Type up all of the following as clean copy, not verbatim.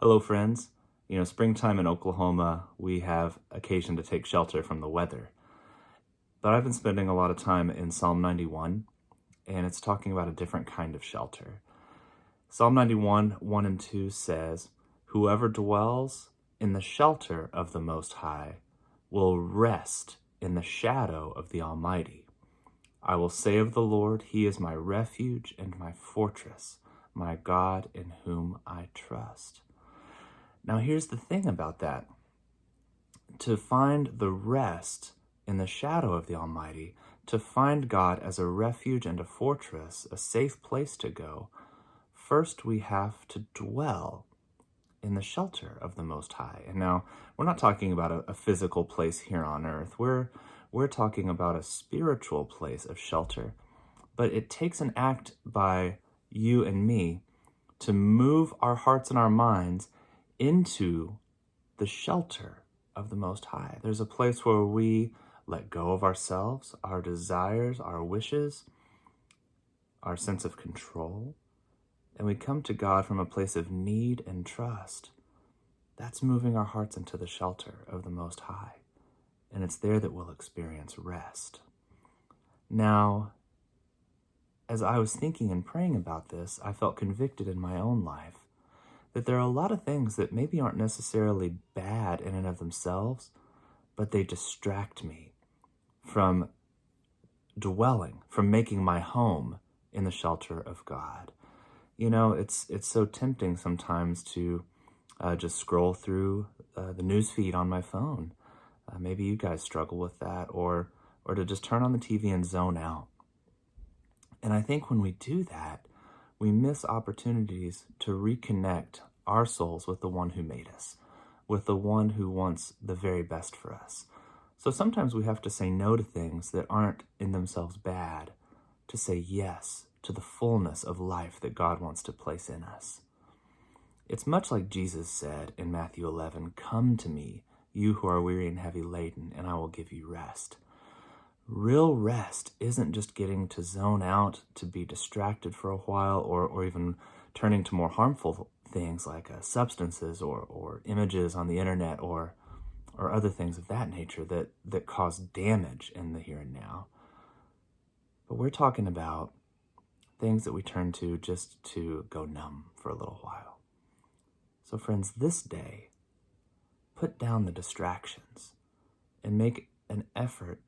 Hello, friends. Springtime in Oklahoma, we have occasion to take shelter from the weather. But I've been spending a lot of time in Psalm 91, and it's talking about a different kind of shelter. Psalm 91, 1 and 2 says, "Whoever dwells in the shelter of the Most High will rest in the shadow of the Almighty. I will say of the Lord, He is my refuge and my fortress, my God in whom I trust." Now, here's the thing about that. To find the rest in the shadow of the Almighty, to find God as a refuge and a fortress, a safe place to go, first we have to dwell in the shelter of the Most High. And now, we're not talking about a physical place here on earth. We're talking about a spiritual place of shelter. But it takes an act by you and me to move our hearts and our minds into the shelter of the Most High. There's a place where we let go of ourselves, our desires, our wishes, our sense of control, and we come to God from a place of need and trust. That's moving our hearts into the shelter of the Most High, and it's there that we'll experience rest. Now, as I was thinking and praying about this, I felt convicted in my own life that there are a lot of things that maybe aren't necessarily bad in and of themselves, but they distract me from dwelling, from making my home in the shelter of God. It's so tempting sometimes to just scroll through the news feed on my phone. Maybe you guys struggle with that, or to just turn on the TV and zone out. And I think when we do that, we miss opportunities to reconnect our souls with the one who made us, with the one who wants the very best for us. So sometimes we have to say no to things that aren't in themselves bad, to say yes to the fullness of life that God wants to place in us. It's much like Jesus said in Matthew 11, "Come to me, you who are weary and heavy laden, and I will give you rest." Real rest isn't just getting to zone out, to be distracted for a while, or even turning to more harmful things like substances or images on the internet or other things of that nature that cause damage in the here and now. But we're talking about things that we turn to just to go numb for a little while. So friends, this day, put down the distractions and make an effort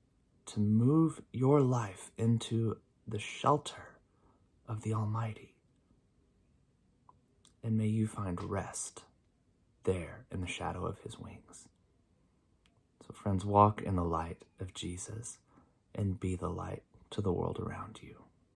to move your life into the shelter of the Almighty. And may you find rest there in the shadow of His wings. So friends, walk in the light of Jesus and be the light to the world around you.